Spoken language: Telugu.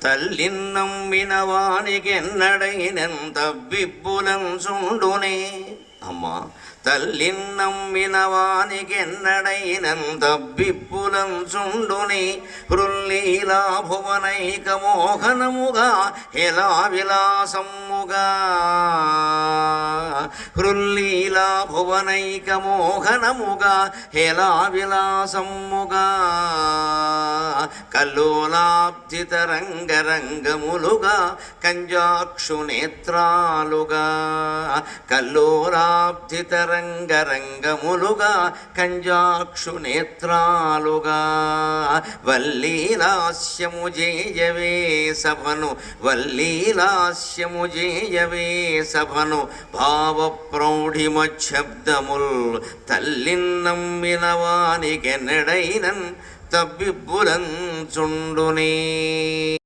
తల్లిన్నమ్మినవానికెన్నడైనం తవ్విబ్బులం చుండునే. అమ్మా, తల్లిన్నమ్మినవానికెన్నడైనం తవ్విబ్బులం చుండునే. హృల్లీలా భువనైక మోహనముగా హెలా విలాసముగా. హృల్లీలా భువనైక మోహనముగా హెలా విలాసముగా. కల్లోలాబ్ధిత రంగరంగములుగా కంజాక్షు నేత్రాలుగా. కల్లోలాబ్ధిత రంగరంగములుగా కంజాక్షు నేత్రాలుగా. వల్లీలాస్యము జేయవే సభను, వల్లీలాస్యము జేయవే సభను. భావ ప్రౌఢిమశబ్దముల్ తల్లిన్నమ్మిన వానికెన్నడైనన్ తవ్విబ్బులం చుండునే.